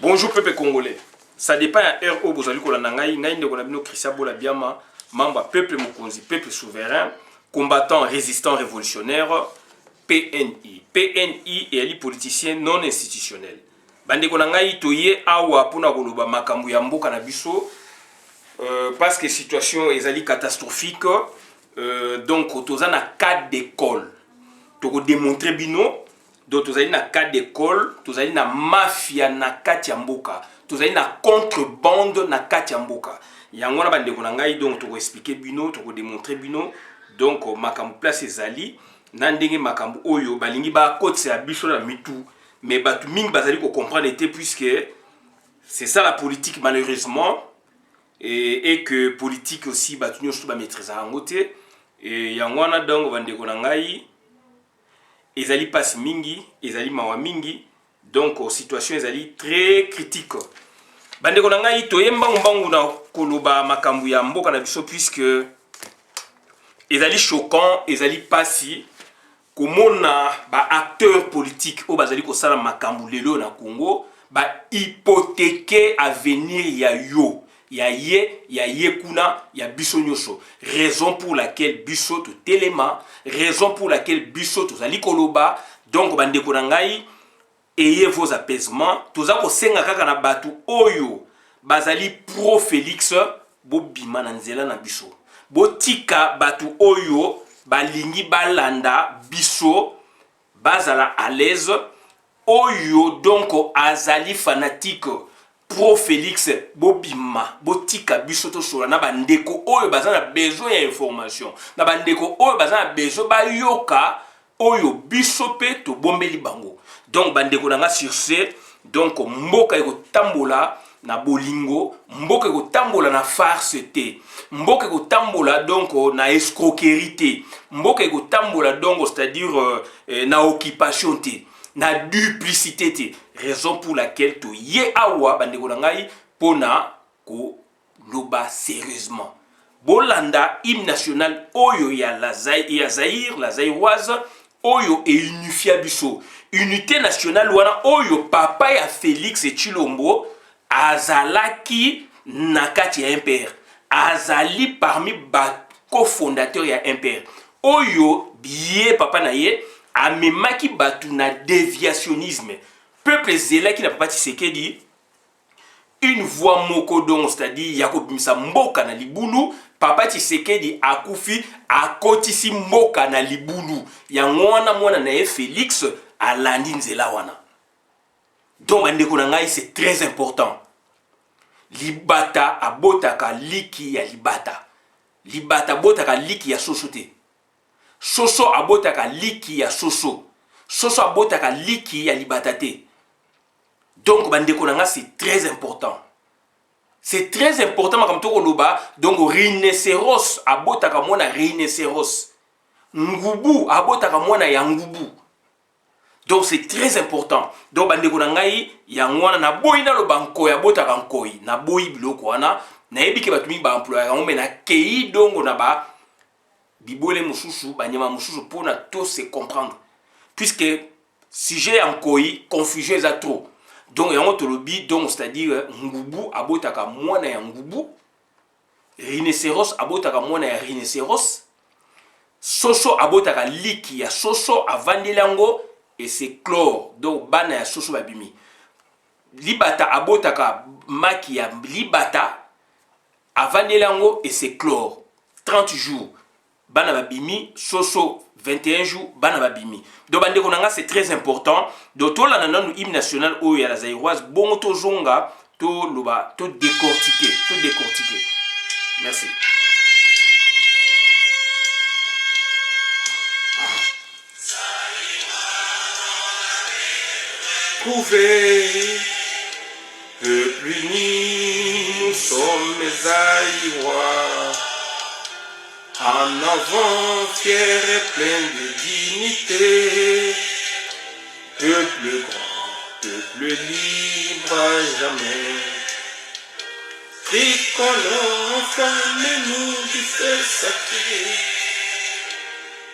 Bonjour peuple congolais. Ça dépend à RO Bozali Kolanangaï, Naïne Konabino Christian Bola Biama, membre peuple Mokonzi, peuple souverain, combattant, résistant, révolutionnaire, PNI. PNI et ali politicien non institutionnel. Bande Konangaï toye awa pona koloba makambu ya mboka na biso parce que situation est catastrophique. Donc toza na cadre d'école. Toko démontrer bino. Donc, vous avez na cas d'école, vous avez na mafia na kati ya mboka, vous avez na contrebande na kati ya mboka. Yango na bande konangai donc to expliquer bino, to démontrer bino. Donc makambu place ezali na ndenge makambu oyo balingi ba kotse ya biso na mitu, mais batu mingi bazali ko comprendre était puisque c'est ça la politique malheureusement et que politique aussi batu nyoso ba maîtriser yango te et yango na donc bande konangai ezali passe mingi, ezali mawa mingi, donc situation ezali très critique. Bande konanga ito yemba mbangu na koloba makambu ya mboka na biso puisque ezali choquant, ezali pasi komona ba acteurs politiques o bazali ko sala makambu lelo na Congo, ba hypothéquer avenir ya yo. Ya ye kuna, ya biso nyoso. Raison pour laquelle biso to telema, raison pour laquelle biso to zali koloba. Donc bande konangai, ayez vos apaisements. Toza ko senga kaka na batu oyo bazali pro Félix bo bima na nzela na biso. Bo tika batu oyo balingi balanda biso bazala à l'aise. Oyo donc azali fanatique pro Félix bobima botika biso to sola na bandeko oyo bazana besoin ya information na bandeko oyo bazana besoin ba yoka oyo biso pe to bombeli bango. Donc bandeko nanga sur ce, donc mboka eko tambola na bolingo, mboka eko tambola na farce te, mboka eko tambola donc na escroquerie te, mboka eko tambola donc c'est-à-dire na occupation te, na duplicité te. Raison pour laquelle to ye awa bandeko nangai pona ko loba sérieusement. Bolanda hymne national oyo ya la Zaïre, la Zaïroise oyo e unifia biso. Unité nationale wana oyo papa ya Félix Tshilombo azalaki nakati ya impère. Azali parmi ba cofondateurs ya impère. Oyo biye papa na ye amemaki batu na déviationnisme. Peuple zéla qui n'a pas Tshisekedi une voix moko donc c'est-à-dire yakobimisa mboka na libulu papa Tshisekedi akufi akotisi mboka na libulu ya mwana na ye Félix alandi nzela wana. Donc bandeko na ngai c'est très important. Libata abotaka liki ya libata. Libata abotaka liki ya soso te. Soso abotaka liki ya soso. Soso abotaka liki ya libata te. Donc, c'est très important. C'est très important, comme tout le donc, rhinocéros, abotaka mwana rhinocéros. Ngubu, abotaka mwana ya ngubu. Donc, c'est très important. Donc, yangwana na boyi na lo bankoy, abotaka nkoy, na boyi biloko wana, na ebike batumi ba employer, mais na kei dongo na ba bibole mususu, banyama mususu pour na tous se comprendre. Puisque sujet en koi, confusion est trop. Donc, yango tolobi, donc, c'est-à-dire, ngubu abotaka mwana ya ngubu, rhinocéros abotaka mwana ya rhinocéros, soso abotaka liki ya soso avandelango, et c'est chlore. Donc, bana ya soso babimi. Libata abotaka maki ya libata, avandelango, et c'est chlore. 30 jours. Bana babimi, soso 21 jours, bana babimi. Donc bande konanga c'est très important. Donc to la nananu hymne national o ya la Zaïroise bon to zonga to loba to décortiquer, Merci. Trouver peuple uni, nous sommes les Zaïrois. En avant, fier et plein de dignité, peuple grand, peuple libre à jamais. Tricolore, enflammez-nous du feu sacré,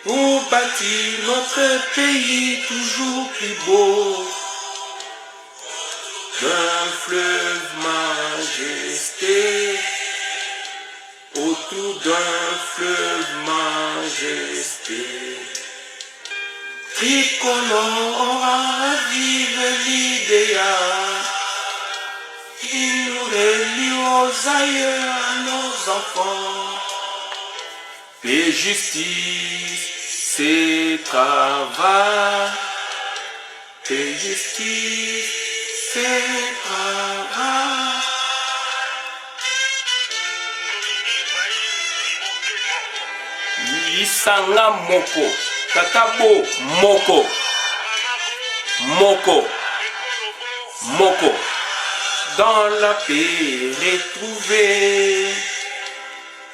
pour bâtir notre pays toujours plus beau. d'un fleuve majesté, autour d'un fleuve majesté. Tricolore, vive l'idéal, qui nous relie aux aïeux, à nos enfants. Paix, justice, c'est travail. Paix, justice, c'est travail. Lisanga moko, tatabo moko, moko, moko. Dans la paix retrouvée,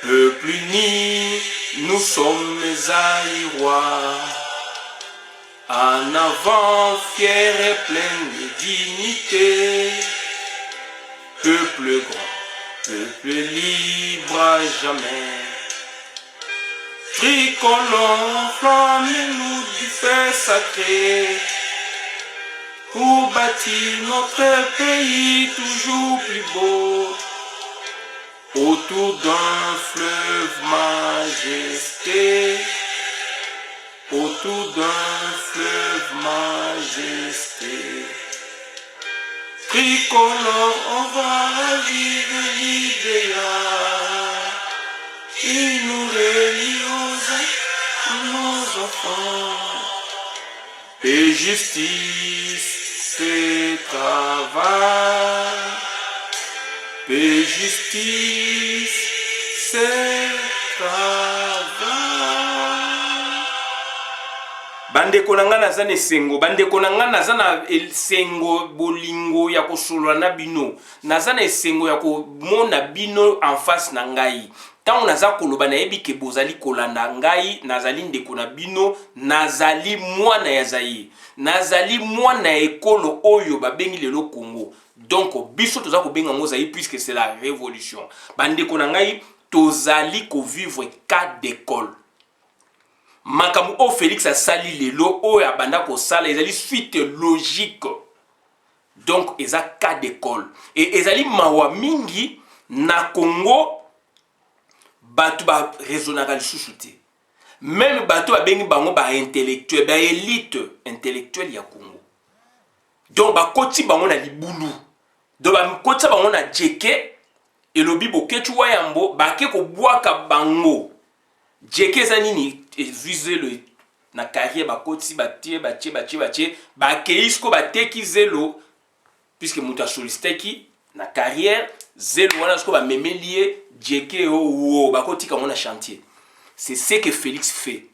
peuple uni, nous sommes aïrois. En avant, fier et plein de dignité, peuple grand, peuple libre à jamais. Tricolore, flamme-nous du feu sacré, pour bâtir notre pays toujours plus beau, autour d'un fleuve majesté, autour d'un fleuve majesté. Tricolore, on va vivre l'idéal, il nous relie aux nos enfants. Et justice, c'est travail. Et justice, c'est travail. Bandeko nanga naza na esengo, bandeko nanga naza na esengo bolingo ya kosolwa na bino, naza na esengo ya komona bino en face na ngai. Tant naza koloba na yebi ke bozali kolanda ngai, nazali ndeko na bino, nazali mwana ya Zaïre, nazali mwana ya ekolo oyo babengi lelo Congo. Donc biso toza ko benga ngo Zaïre puisque c'est la révolution. Bandeko na ngai tozali ko vivre cas d'école. Makamu o Félix asali lelo oyo abanda ko sala ezali suite logique. Donc eza cas d'école. Et ezali mawa mingi na Congo batu ba raisonnable chouchouté. Même batu ba bengi bango ba intellectuel, ba élite intellectuelle ya Congo. Donc ba koti bango na libulu. Donc ba koti bango na djeke et lobi bo ketu wayambo ba ke ko bwaka bango. Djeke za nini viser le na carrière ba koti ba tie ba ke isko ba teki zelo puisque muta sollicité ki na carrière zelo wana sko ba memelie djeke o ba koti ka mona chantier. C'est ce que Félix fait.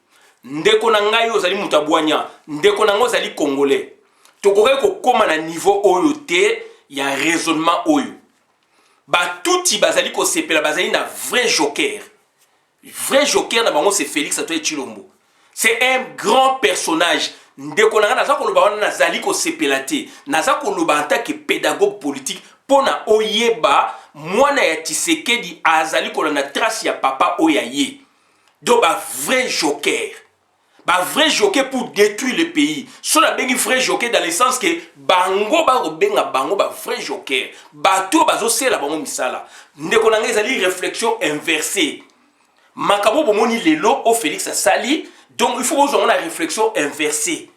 Ndeko na ngai ozali mutabwanya, ndeko na ngo zali congolais. Tokoke ko koma na niveau oyo te ya raisonnement oyo. Ba touti bazali ko sepela bazali na vrai joker. Vrai joker na bango c'est Félix Antoine Tshilombo. C'est un grand personnage. Ndeko na nga naza koloba wana nazali ko sepela te. Naza koloba en tant que pédagogue politique pona oyeba mwana ya Tshisekedi azali kolanda trace ya papa oya ye. Donc ba vrai joker. Ba vrai joker pour détruire le pays. So na bengi vrai joker dans le sens que bango ba robenga bango ba vrai joker. Bato bazo sela bango misala. Ndeko na nga ezali réflexion inversée. Makabo bomoni lelo o Félix asali. Donc il faut avoir la réflexion inversée.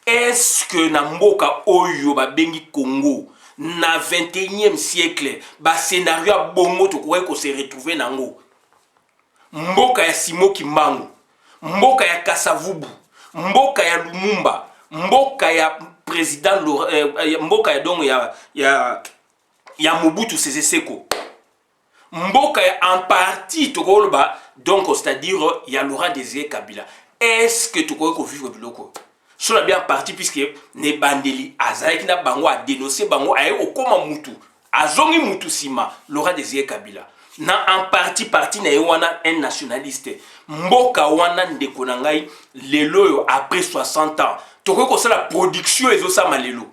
Est-ce que na mboka oyo ba bengi Congo na 21e siècle ba scénario a bongo to ko se retrouver nango? Mboka ya Simo Kimbangu, mboka ya Kasavubu, mboka ya Lumumba, mboka ya président mboka ya dongo ya Mobutu Sese Seko, mboka ya en partie tokoloba donc c'est-à-dire ya Laurent Désiré Kabila. Est-ce que tokoko vivre biloko? Sur la bien partie puisque ne bandeli azaki na bango a dénoncer bango aye okoma mutu azongi mutu sima Laurent Désiré Kabila. Na en partie na wana un nationaliste. Mboka wana ndeko na ngai lelo après 60 ans. Toko ko la production ezo sama lelo.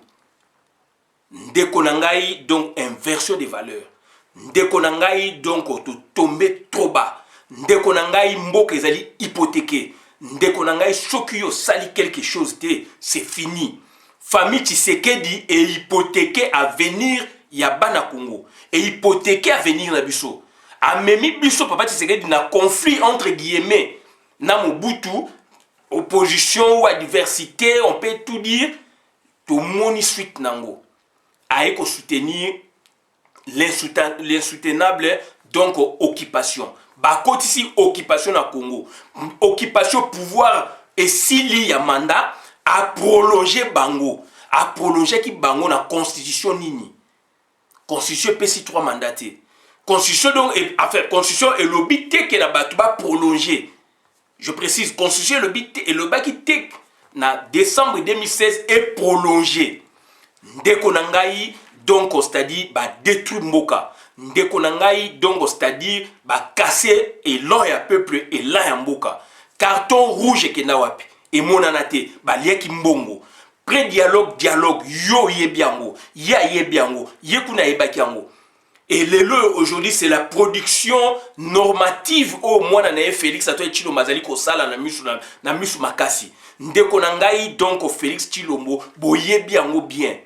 Ndeko na ngai donc inversion des valeurs. Ndeko na ngai donc to tomber trop bas. Ndeko na ngai mboka ezali hypothéqué. Ndeko na ngai soki yo sali quelque chose te, c'est fini. famille Tshisekedi et hypothéquer avenir ya bana Congo et hypothéquer avenir na biso amemi biso papa Tshisekedi na conflit entre guillemets na Mobutu opposition ou adversité on peut tout dire tout moni suite nango aye ko soutenir l'insoutenable donc occupation bakoti si occupation na Congo occupation pouvoir et si ya mandat a prolonger bango a prolonger ki bango na constitution nini constitution PC 3 mandaté constitution donc enfin constitution et lobby te que la batu ba prolonger je précise constitution et lobby et le baki te na décembre 2016 est prolongé ndeko na ngai donc c'est-à-dire ba détruire mboka ndeko na ngai donc c'est-à-dire ba casser élan ya peuple élan ya mboka carton rouge ke na wapi et monanate ba lieki mbongo pré-dialogue dialogue yo yebiango ya yebiango yekuna yebaki yango et lelo aujourd'hui c'est la production normative au mwana na Félix Antoine Tshilombo azali ko sala na misu makasi ndeko na ngai donc Félix Tshilombo boyebi yango bien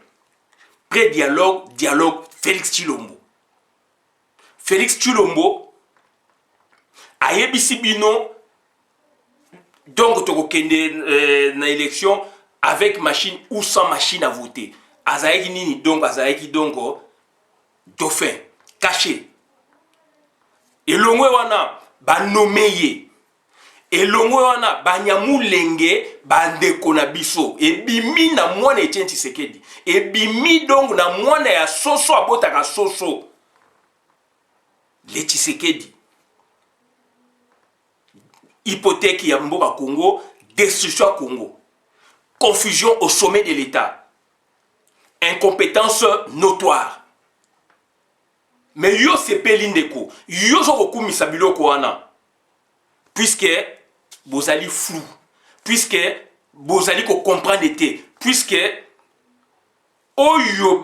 pré-dialogue dialogue Félix Tshilombo ayebisi bino donc tokokende na élection avec machine ou sans machine à voter azalaki nini donc azalaki donc dauphin caché elongwe wana banomeye elongwe wana banyamulenge bandeko na biso ebimi na mwana Etienne Tshisekedi ebimi donc na mwana ya soso abotaka soso le Tshisekedi hypothèque ya mboka Congo destruction à Congo confusion au sommet de l'État incompétence notoire mais yo sepeli ndeko yo zokokumisa biloko wana puisque bozali flou puisque bozali ko comprendre te puisque oyo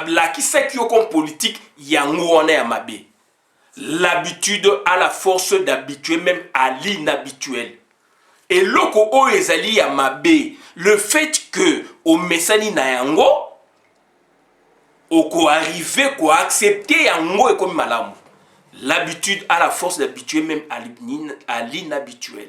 lakisaki yo comme politique yango wana ya mabe l'habitude à la force d'habituer même à l'inhabituel et loko o ezali ya mabe le fait que au mesani na yango oko arriver ko accepter yango et comme malamu l'habitude à la force d'habituer même à l'inhabituel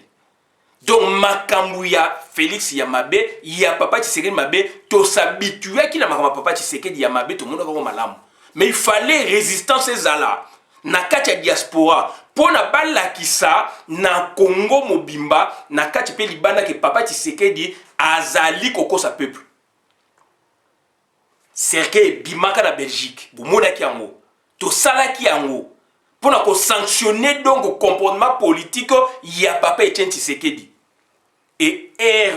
donc makambu ya Félix ya mabe ya papa Tshisekedi mabe to s'habituer ki na makamba papa Tshisekedi ya mabe to mona ko malamu mais il fallait résistance ezala na kati ya diaspora pona balakisa na Congo mobimba na kati pe libanda ke papa Tshisekedi azali kokosa peuple cercle bimaka na Belgique bomona ki yango to salaki yango pona ko sanctionner donc comportement politique ya papa Etienne Tshisekedi et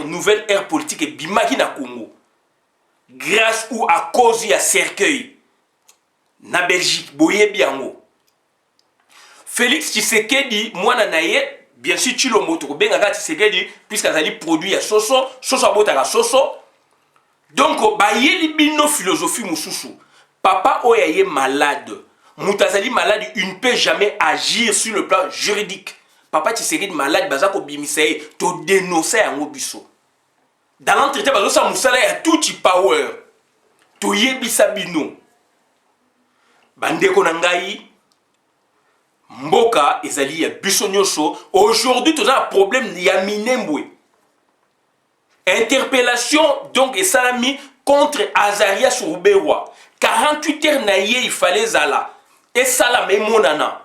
nouvelle ère politique bimaki na Congo grâce ou à cause ya cercueil na Belgique boyebi yango Félix Tshisekedi mwana naye bien sûr Tshilombo to benga Tshisekedi puisque azali produit ya soso abotaka soso donc bayeli bino philosophie mususu papa oyaye malade mutazali malade il ne peut jamais agir sur le plan juridique papa Tshisekedi malade baza ko bimisaye to dénoncer yango biso dans l'entretien bazo sa musala ya tout power to yebisa bino bandeko na ngai mboka ezali ya biso nyonso aujourd'hui toza un problème ya minembwe interpellation donc esalami contre Azaria Soubewa 48 heures na ye il fallait zala et sala memonana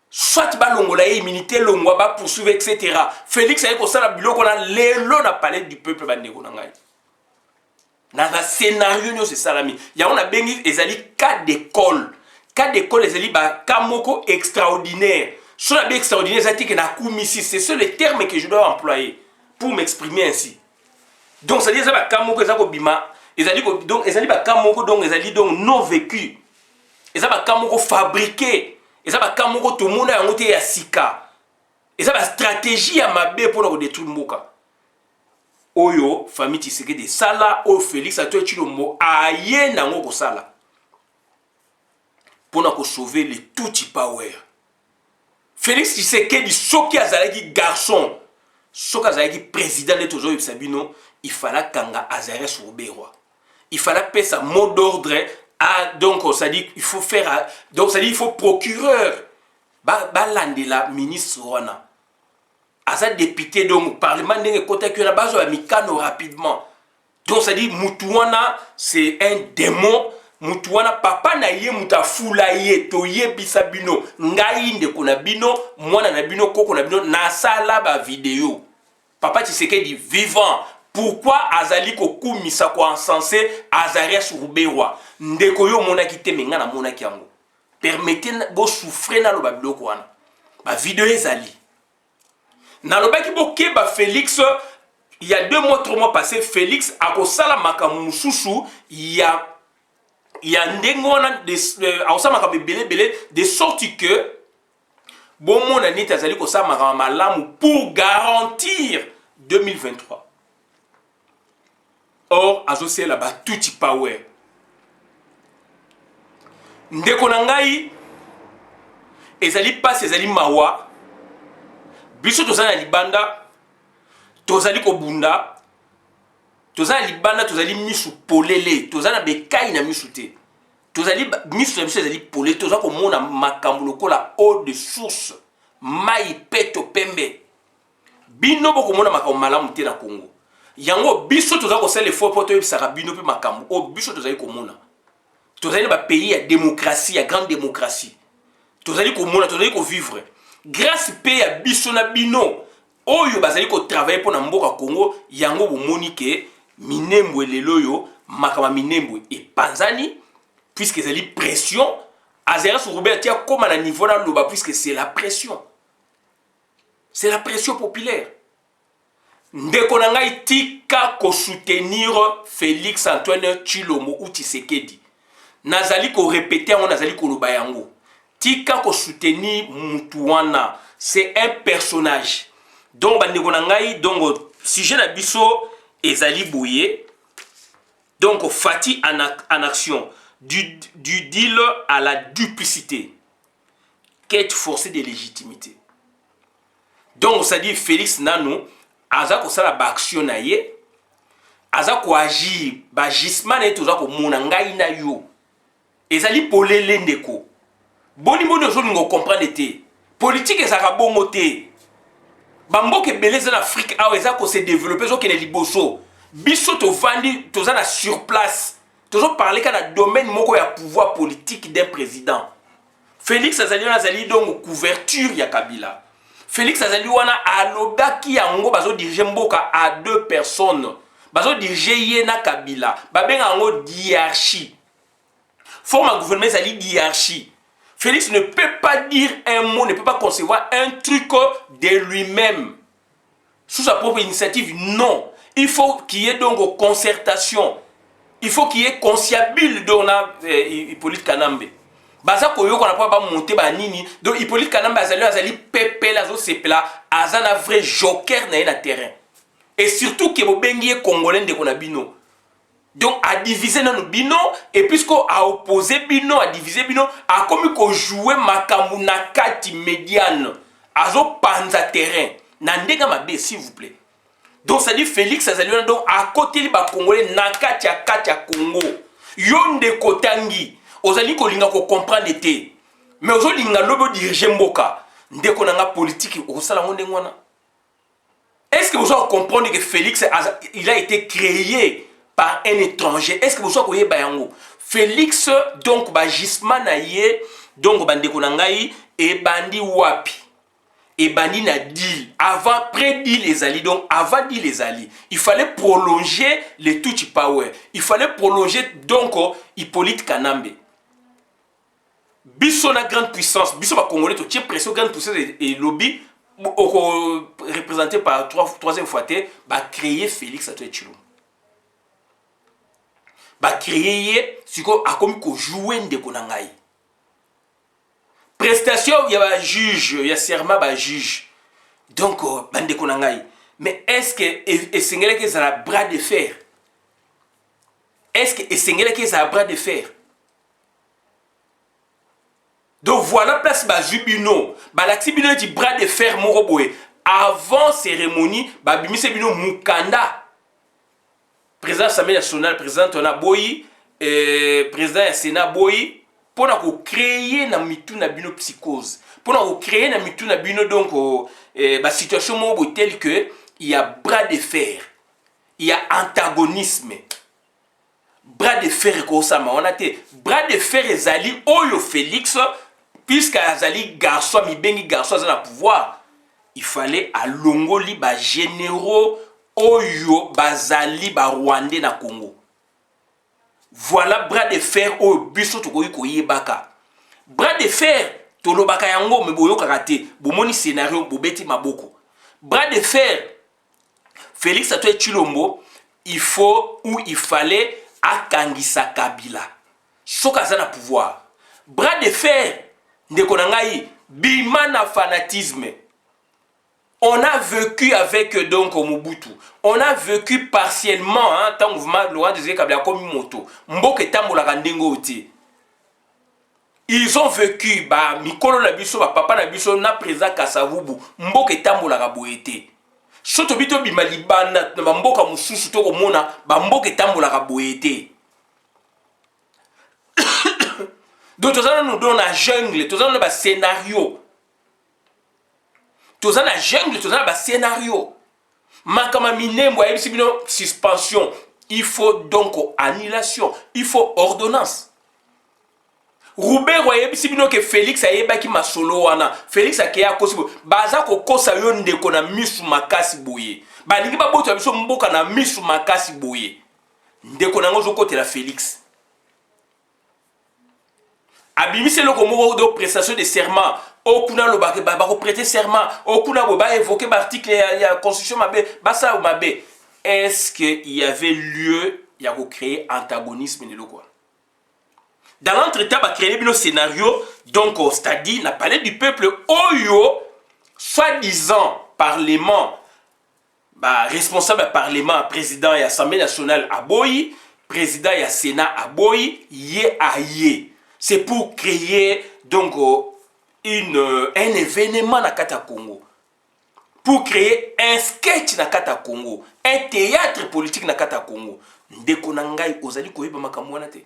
soit balongola ye immunité longwa ba poursuivre etc. Félix ayeko sala biloko na lelo na palais du peuple bandeko na ngai na scénario nyo c'est salami ya on a bengi ezali cas d'école ezali ba kamoko extraordinaire sur la extraordinaire zati que na kumisi c'est ça le terme que je dois employer pour m'exprimer ainsi donc ça dit ça ba kamoko ezako bima ezali donc ezali ba kamoko donc ezali donc non vécu ezali ba kamoko fabriqué ezali ba kamoko to mona yango te ya sika ezali ba stratégie ya mabe pour détruire mboka oyo famille Tshisekedi sala o Félix Antoine Tshilombo aye nango ko sala pour sauver les tout power. Félix Tshisekedi soki azalaki garçon, soki azalaki président de Tozo Sabino, il fallait kanga Azarias Rouberwa. Il fallait payer sa mot d'ordre. Donc, ça dit il faut faire. Donc, ça dit il faut procureur. La ministre Wana. Asa député, donc, parlement n'est côté que la base de Mikano rapidement. Donc, ça dit Moutouana, c'est un démon. Moutouana, papa na ye mutafula ye, to ye bisabino. Ngai nde kona bino, mwana na bino, koko na bino, na sala ba vidéo. Papa Tshisekedi vivant. Pourquoi Azali Koku Misako encensé Azarias Rouberwa? Ndeko yo monaki te menga na monaki yango. Permettez bo souffrir na lo ba biloko wana. Ba vidéo ezali. Na lo ba ki bo ke ba Félix, il y a 2 mois, 3 mois passés, Félix a kosala makamu mususu, il y a ndengona a kosala makamu belé de sorte que bon mon année Azali kosala makamu malamu pour garantir 2023. Or, associé là-bas, tout y power. Ndeko na ngai, ezali passe, ezali mawa. Biso tozali na libanda, tozali kobunda, tozali na libanda, tozali misu polele, tozali na bekai na misu te. Tozali misu na misu ezali polele, tozali komona makambo lokola eau de source, mai peto pembe. Bino boko mona makambo malamu te na Congo. Yango biso tozali kosala effort po toyebisaka bino mpe makambo o biso tozali komona. Tozali na pays ya démocratie, ya grande démocratie. Tozali komona, tozali ko vivre. Grâce pe ya biso na bino oyo bazali ko travailler pour na mboka Congo, yango bomoni ke minembo elelo yo makama minembo epanzani puisque ezali pression. Azarias Rouberwa tia koma na niveau na loba puisque c'est la pression. C'est la pression populaire. Ndeko na ngai tika ko soutenir Félix Antoine Tshilombo ou Tshisekedi. Nazali ko répéter on nazali ko loba yango. Tika ko soutenir Moutouana, c'est un personnage. Donc bandeko na ngai donc sujet na biso ezali boye. Donc Fati en action du deal à la duplicité. Quête forcée de légitimité. Donc ça dit Félix Nano aza ko sala ba action na ye aza ko agir ba gisement na toza ko mona ngai na yo ezali polele ndeko boni ozo lingo comprendre te politique ezaka bongo te bamboke beleza na Afrique awa eza ko se développer zo kene liboso biso to vandi toza na sur place tozo parler ka na domaine moko ya pouvoir politique d'un président. Félix azali donc couverture ya Kabila. Félix Azali wana alobaki yango bazo diriger mboka à 2 personnes. Bazo diriger yena Kabila. Babenga yango hiérarchie. Forme un gouvernement ezali hiérarchie. Félix ne peut pas dire un mot, ne peut pas concevoir un truc de lui-même. Sous sa propre initiative, non. Il faut qu'il y ait donc concertation. Il faut qu'il y ait consciable de Hippolyte Kanambe. Baza koyo qu'on a pas monter ba nini donc Hippolyte Kanambe azali pepe la zo sepela azana vrai joker na terrain et surtout que bobengi congolais de kona bino donc à diviser dans bino et puisqu'on a opposé bino à diviser bino a comme ko jouer makambu na kati médiane azo panza terrain na ndega mabe s'il vous plaît. Donc ça dit Félix azali donc à côté ba congolais na kati ya Congo yonde kotangi ozali kolinga ko comprendre te mais ozolinga lobo diriger mboka ndeko nanga politique okosala ngonde ngwana. Est-ce que vous allez comprendre que Félix il a été créé par un étranger? Est-ce que vous allez koyeba yango Félix donc ba gisement na ye donc bandeko nangai e bandi wapi et bandi na deal avant pré-deal les alliés. Donc avant deal les alliés il fallait prolonger les Tutsi power, il fallait prolonger donc Hippolyte Kanambe. Biso na grande puissance, biso ba Congolais to tient pression grande puissance et lobby représenté par troisième fois ba créer Félix Antoine Tshilombo. Ba créer siko a comme ko jouer ndeko na ngai. Prestation il y a ba juge, il y a serment ba juge. Donc bandeko na ngai. Mais est-ce que esengele ke za bras de fer? Est-ce que esengele ke za bras de fer? Donc voilà place bazubino, balaxi bino di bras de fer moroboé. Avant cérémonie, babimise bino mukanda. président Assemblée nationale, président Tona Boyi, président Sénat Boyi, pour créer na mitu na bino psychose, pour créer na mitu na bino donc la situation telle que il y a bras de fer, il y a antagonisme. Bras de fer ko sama on a te bras de fer ezali oyo Félix puisque azali garçon mi bengi garçon za na pouvoir, il fallait alongoli ba généraux oyo bazali ba Rwandais na Congo. Voilà bras de fer oyo biso to koyi koyebaka. Bras de fer to lobaka yango me boyo karaté bomoni scénario bobeti maboko. Bras de fer Félix Antoine Tshilombo, il fallait akangisa Kabila. Soka za na pouvoir. Bras de fer ndeko na ngai bimana fanatisme. On a vécu avec donc Mobutu. On a vécu partiellement tant mouvement Laurent Désiré Kabila comme moto. Mboke tambola kandengo oti. Ils ont vécu ba mikolo na biso ba papa na biso na président Kasavubu. Mboke tambola ka boyete. Soto bito bima libana na mboka mususu to komona ba mboke tambola ka boyete. Donc tozana nous donne la jungle, tozana ba scénario. Tozana jungle, tozana ba scénario. Makama minembo ya bino suspension. Il faut donc annulation, il faut ordonnance. Robert Royebisi bino que Félix ayebaki masolo wana. Félix akeya kosibo. Baza ko kosa yo ndeko na misu makasi boye. Balingi ba boto biso mboka na misu makasi boye. Ndeko na ngozo kote la Félix. Abimise loko moko de prestation de serment. Okuna lobake ba ko prêter serment. Okuna ba évoquer l'article ya constitution mabe. Basa ou mabe. Est-ce qu'il y avait lieu ya ko créer antagonisme de loko? Dans l'entretien, on a créé un scénario, donc, c'est-à-dire, on a parlé du peuple Oyo, soi-disant, parlement, responsable du parlement, président et Assemblée nationale à Boyi, président et Sénat à Boyi, yé à yé. C'est pour créer, donc, un événement dans Kata Congo. Pour créer un sketch dans Kata Congo, un théâtre politique dans Kata Congo. Ndeko nangai, ozali koyeba makamwana te.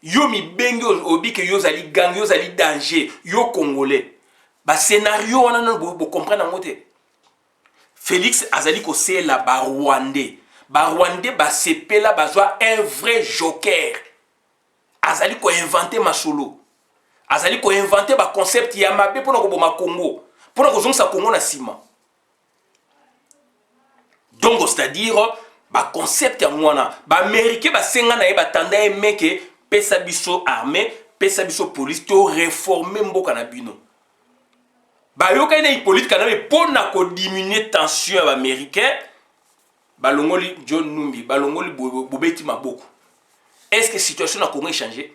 Yo mi bengi obi que yo zali gang, yo zali danger, yo congolais. Ba scénario on a bo comprendre en moté. Félix azali ko c'est la ba Rwandais. Ba Rwandais ba sepela ba joa un vrai joker. Azali ko inventer ma solo. Azali ko inventer ba concept ya mabe pour ko boma Congo. Pour ko zonga Congo na sima. Donc c'est-à-dire ba concept ya mwana, ba américain ba senga na ba tanda e meke pesa biso armée, pesa biso police, to réformer mboka na bino. Ba yoka ina politique kana me pona ko diminuer tension à américain. Balongoli John Numbi, balongoli Bobeti Maboko. Est-ce que la situation na Congo a changé?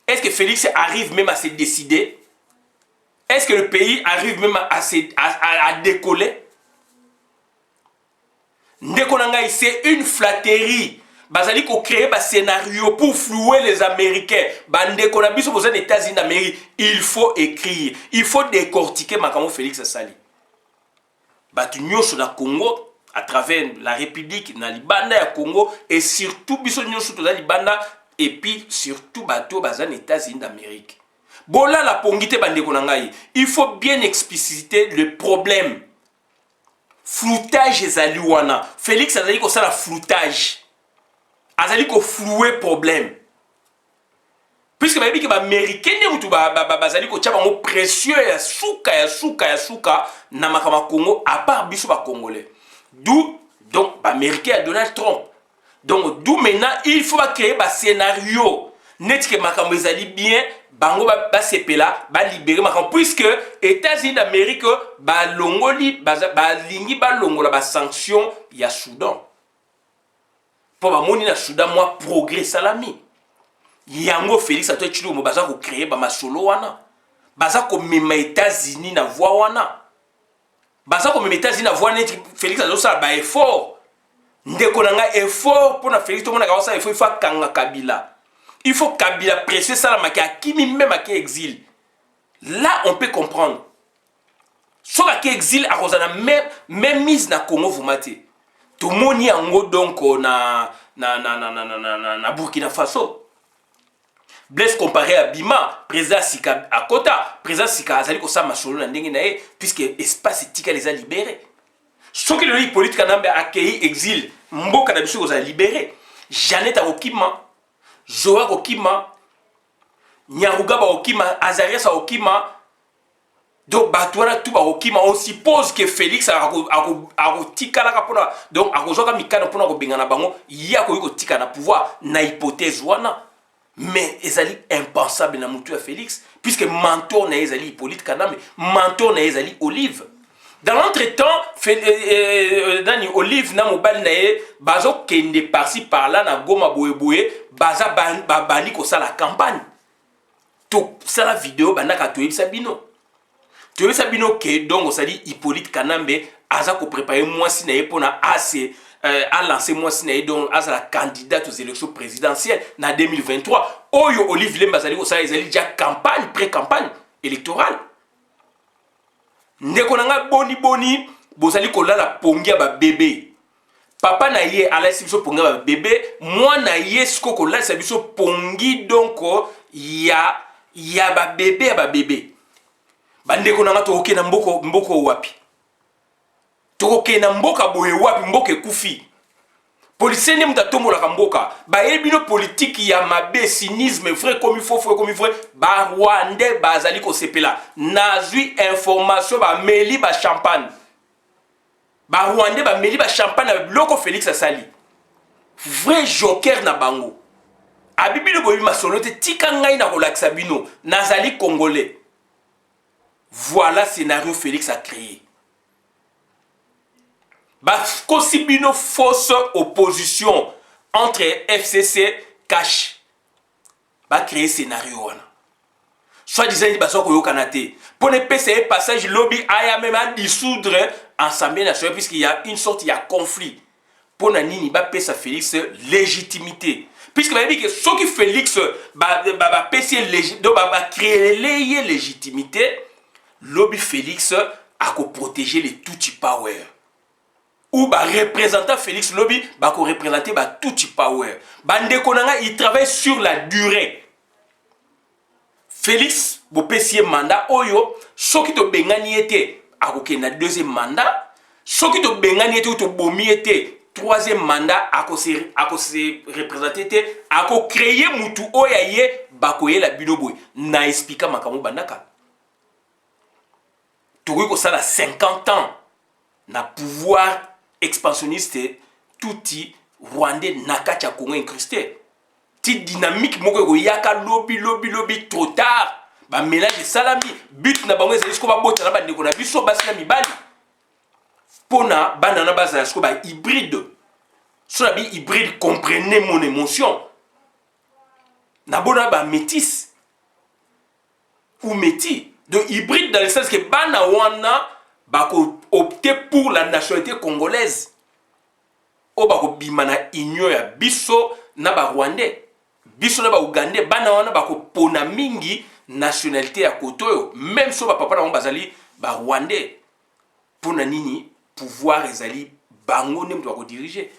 Est-ce que Félix arrive même à se décider? Est-ce que le pays arrive même à décoller? Ndeko nangai, c'est une flatterie. Bazali ko créer un scénario pour flouer les Américains. Bande qu'on a vu sur les États-Unis d'Amérique, il faut écrire, il faut décortiquer Makamo Félix Sali. Batunyo sur la Congo à travers la République, na Libanda ya Congo et surtout biso nyo sur la Libanda et puis surtout bateau bazan États-Unis d'Amérique. Bola la pongité bande qu'on a il faut bien expliciter le problème. Floutage ezaliwana. Félix a dit que ça la floutage. Azali ko flouer problème. Puisque les Américains bazali ko tchaba mo précieux ya souka na makama Congo à part biso ba congolais. D'où donc Américain à Donald Trump. Donc d'où maintenant il faut créer un scénario net que makamo ezali bien bango ba sepela ba libérer makamo puisque États-Unis d'Amérique ba longoli ba lingi ba longola ba sanction ya Soudan. Pour ba moni na Soudan moi progrès salami. Yango Félix Antoine Tshilombo baza ko créer ba masolo wana. Baza ko mema États-Unis na voix wana. Baza ko mema États-Unis na voix net Félix azo sala ba effort. Ndeko nanga effort pour na Félix to mona ka sa effort il faut kanga Kabila. Il faut Kabila presser ça la maki akimi même à exil. Là on peut comprendre. Soit à exil a rozana même mise na Congo vous maté. tomoni yango donc na Burkina Faso. Blaise comparé à Bima, président Sika à Kota, président Sika azali ko sa masolo na ndenge na ye puisque espace etika les a libérés. Ce qui le politique kanambe accueilli exil, mboka na biso ko za libéré. Janeta Okima, Joa Okima, Nyaruga Okima, Azarias Okima. Donc batouana tout ba Okima, on suppose que Félix a tika la kapona. Donc a kozoka mikana pona ko bengana bango, ya ko tika na pouvoir na hypothèse wana. Mais ezali impensable na mutu ya Félix puisque mentor na ezali Hippolyte Kanambe, mentor na ezali Olive. Dans l'entretemps, Dani Olive na mobile na ye bazo kende par-ci par-là na Goma boye baza bani ko sa la campagne. To ça la vidéo banaka to Sabino. To Sabino ke donc osali Hippolyte Kanambe aza ko préparer moi si na ye pona assez a lancé moi si donc à la candidate aux élections présidentielles en 2023. Oyo Olive Lemba zali ko sa ezali déjà campagne pré-campagne électorale. Ndeko nanga boni bozali ko la pongia ba bébé. Papa na ye ala sibiso pongia ba bébé, moi na ye sko ko la sibiso pongi donc ya ba bébé. Ba ndeko nanga to okena mboko wapi. Toke na mboka boye wapi mboka kufi. Policier ne mutatombo la mboka. Ba ebino politique ya mabe cynisme vrai comme il faut ba Rwandais bazali ko sepela. Nazui information ba meli ba champagne. Ba Rwandais ba meli ba champagne avec loko Félix Asali. Vrai joker na bango. Abibino boyi masolote tika ngai na kolakisa bino nazali congolais. Voilà scénario Félix a créé. Kosibino fausse opposition entre FCC cash. Ba créer scénario wana. Soit disant ba so koyo kanate. Pour ne PCE passage lobby aya même à dissoudre Assemblée nationale puisqu'il y a une sorte il y a conflit. Pour na nini ba pesa Félix légitimité. Puisque ba dit que ce qui Félix ba PCE légitimité ba créer légitimité, lobby Félix a ko protéger les Tutsi power. Ou bah représentant Félix Lobby bah ko représenter bah Tutsi power. Bande konanga il travaille sur la durée. Félix bo pesier mandat oyo soki to bengani été akoke na deuxième mandat, soki to bengani été ou to bomi été troisième mandat ako se représenter té ako créer mutu oya ye ba ko yela binoboy na expliquer makamo bandaka. To ko sala 50 ans na pouvoir expansionniste touti Rwandais nakacha Congo incrusté. Ti dynamique moko ko yaka lobby trop tard. Ba mélange de salami but na bango ezali ko ba bota na ba ndeko na biso basi na mibali. Pona banana baza ko ba hybride. So na bi hybride comprenez mon émotion. Na bona ba métis ou métis. Donc hybride dans le sens que bana wana bako opter pour la nationalité congolaise. O bako bimana union ya biso na ba Rwandais. Biso na ba Ougandais bana wana bako pona mingi nationalité ya kotoyo. Même so ba papa na bazali ba Rwandais. Pona nini pouvoir ezali bango ne mtu bako diriger.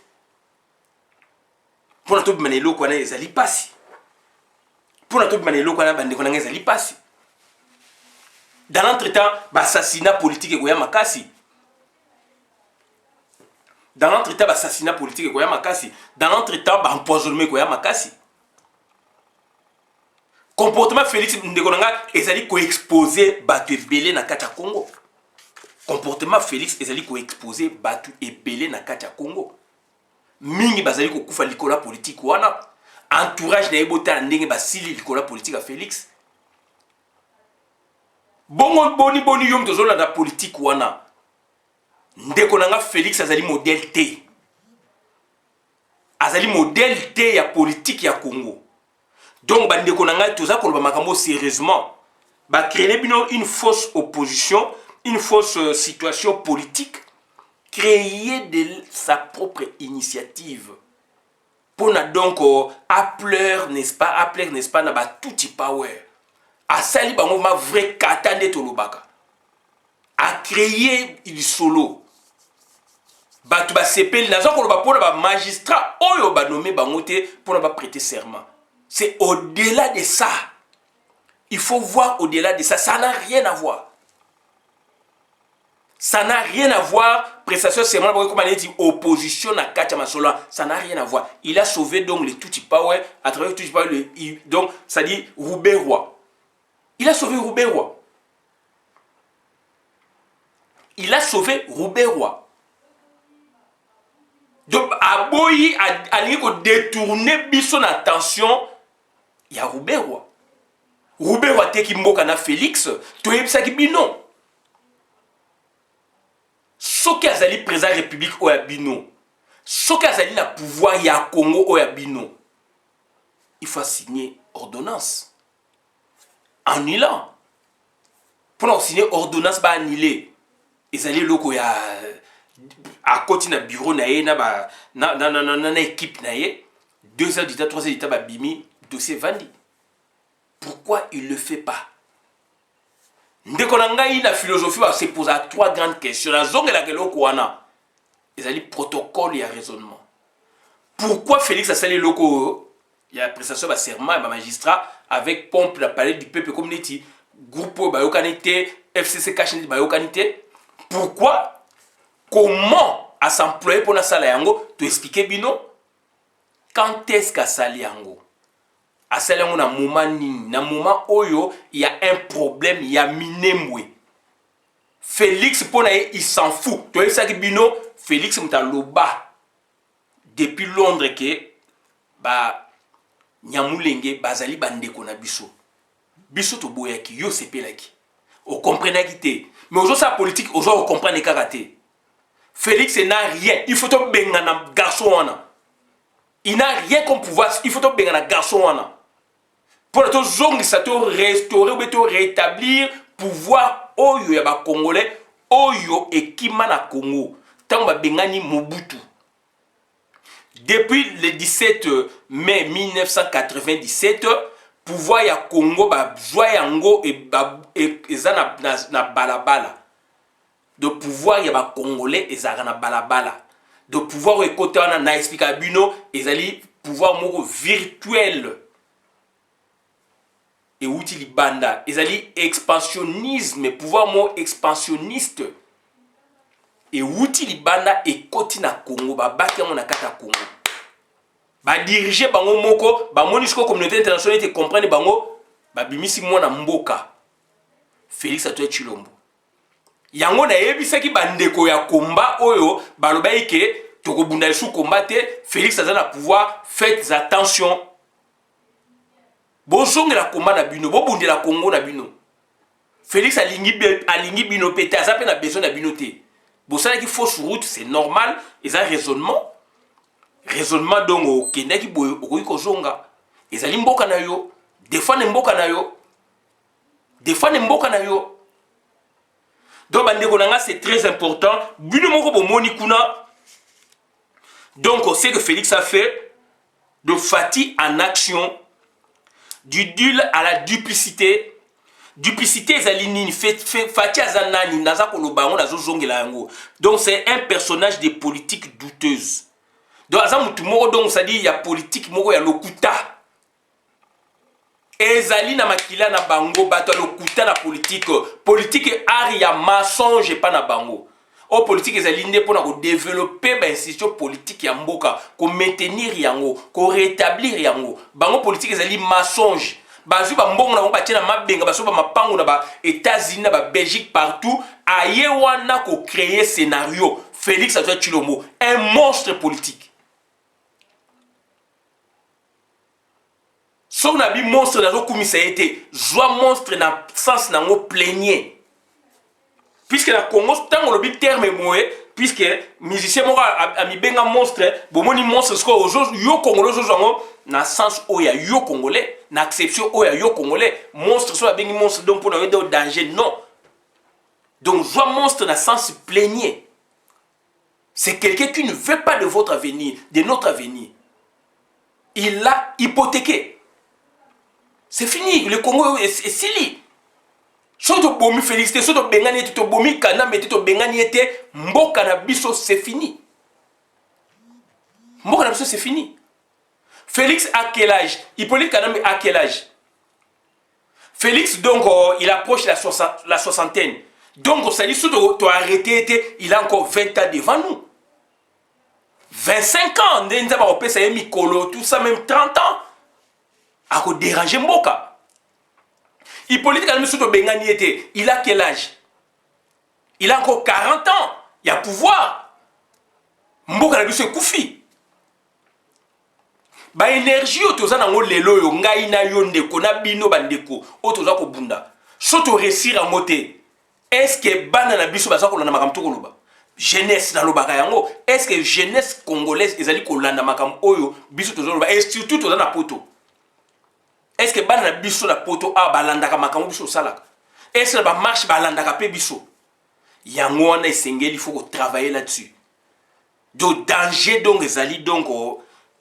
Pona to bimana eloko na ezali pasi. Pona to bimana eloko na bande konanga ezali pasi. Dans l'entretemps, l'assassinat politique est makasi. Dans l'entretemps, l'assassinat politique est makasi. Dans l'entretemps, l'empoisonnement est makasi. Comportement Félix Ndekonanga ezali ko exposer batu ebele na kati ya Congo. Comportement Félix ezali ko exposer batu ebele na kati ya Congo. Mingi bazali ko kufa likola politique wana. Entourage na ebota ndenge basili likola politique ya Félix. Bongo boni yom tozola na politique wana. Ndeko nanga Félix azali modèle T. Azali modèle T ya politique ya Congo. Donc bandeko nanga toza koloba makambo sérieusement. Ba créer bino une fausse opposition, une fausse situation politique, créer de sa propre initiative. Pour na donc appeler n'est-ce pas na ba Tutsi power. A sali bango ma vrai katande tolobaka. A créer il solo. bato ba sepeli naza koloba pona ba magistrat oyo ba nommé bango te pona ba prêter serment. C'est au-delà de ça. Il faut voir au-delà de ça. Ça n'a rien à voir. Ça n'a rien à voir. Prestation serment, comme on dit, opposition à Katia Masola. Ça n'a rien à voir. Il a sauvé donc le Tutsi Power à travers le Tutsi Power. Donc, ça dit Roubaix Roi. Il a sauvé Roubaix Roi. Il a sauvé Roubaix Roi. Donc, Aboyi a détourné son attention. Il y a Roubaix Roi. Roubaix Roi te ki mboka na Félix, to yebisaki bino. Soki azali président république oya bino. Soki azali na pouvoir ya Congo oya bino. Il faut signer ordonnance. Annulant. Pour signer ordonnance ba annuler. Ezali loko ya à côté na bureau na ye na équipe na ye. 2 heures d'état, 3 heures d'état ba bimi dossier vandi. Pourquoi il ne le fait pas? Ndeko na ngai na philosophie va se poser 3 grandes questions. La zone la kelo kwana. Ezali protocole et raisonnement. Pourquoi Félix a sali loko il y a prestation de serment et magistrat avec pompe la palais du peuple community groupe bayokanité FCC Kachin bayokanité. Pourquoi? Comment à s'employer pour la salle yango? Tu expliquer bino quand est-ce qu'a sali yango? À celle où na moment oyo il y a un problème, il y a minembwe. Félix Ponaye il s'en fout. Tu vois ça que bino Félix Mutaloba depuis Londres que ba Nyamulenge bazali bandeko na biso. Biso to boyaki yo sepelaki. O comprenez qui mais aujourd'hui sa politique aujourd'hui on comprend les karaté. Félix n'a rien, il faut to benga na garçon wana. Il n'a rien comme pouvoir, il faut to benga na garçon wana. Pour que zong ça te restaurer ou te rétablir pouvoir oyo ya ba congolais oyo ekima na Congo tant ba bengani Mobutu. Depuis le 17 mai 1997 pouvoir ya Congo ba joie yango et ezana na balabala. De pouvoir ya ba congolais ezana na balabala. De pouvoir écouter na explica bino ezali pouvoir moko virtuel. Et outil libanda, ils allaient expansionnisme, pouvoir mot expansionniste. Et outil libanda et kotina Congo, ba baki mon akata Congo. Ba diriger bango moko, ba monisco communauté internationale te comprendre bango, ba bimisi mona mboka. Félix Antoine Tshilombo. Yango na yebisa ki bandeko ya komba oyo, ba lobai ke toko bunda sou combattre, Félix a na pouvoir, faites attention. Bozonge la combat na bino, bobundi la Congo na bino. Félix alingi bino pété, a zappé na besoin na bino te. Bosala ki fausse route, c'est normal, ils ont raisonnement. Raisonnement donc au Kenya ki boyo, okoki kozonga. Ezali mboka na yo, défendre mboka na yo. Défendre mboka na yo. Donc bandeko nanga c'est très important. Bino moko bomoni kuna. Donc on sait que Félix a fait de Fati en action. Du dul à la duplicité. Duplicité ezalinini Fati azanani naza kolobango nazo zongela yango. Donc c'est un personnage de politique douteuse. Donc azamutu moko donc ça dit il y a politique moko ya lokuta. Ezali na makila na bango bato lokuta na politique. Politique ari ya mensonge pas na bango. O politique ezali nde pona ko développer ba institution politique ya mboka, ko maintenir yango, ko rétablir yango. Bango politique ezali mensonge. Bazu ba mbongo na ba tina mabenga baso ba mapango na ba États-Unis na ba Belgique partout, aye wana ko créer scénario. Félix Antoine Tshilombo, un monstre politique. Son nabi monstre na zo kumisa été, joie monstre na sens nango plénier. Puisque la Congo, tant on le terme moé, puisque musicien a mis benga monstre, bomoni monstre ce que yo congolais na sens oya yo congolais, na exception oya yo congolais, monstre soit bengi monstre donc pour nous danger non. Donc joie monstre na sens plénier. C'est quelqu'un qui ne veut pas de votre avenir, de notre avenir. Il l'a hypothéqué. C'est fini, le Congo est sili. Soto bomi félicité, soto bengani ete to bomi kana mete to bengani ete mboka na biso c'est fini. Mboka na biso c'est fini. Félix à quel âge? Hippolyte Kanambe à quel âge? Félix, donc, il approche la soixantaine. Donc, ça dit, si tu as arrêté, il a encore 20 ans devant nous. 25 ans, tout ça, même 30 ans. À quoi déranger Mboka? Hippolyte Kanambe, il a quel âge? Il a encore 40 ans. Il a pouvoir. Mboka na c'est Koufi. Ba énergie otoza nango lelo yo ngai na yo ndeko na bino bandeko otoza ko bunda soto réussir à monter. Est-ce que bana na biso baza ko landa makamto ko loba jeunesse na lobaka yango? Est-ce que jeunesse congolaise ezali ko landa makam oyo biso tozo loba et surtout toza na poto? Est-ce que bana na biso na poto a balandaka makam biso salaka? Est-ce que ba marche balandaka pe biso? Yango wana esengeli, il faut ko travailler là-dessus. Donc danger donc ezali donc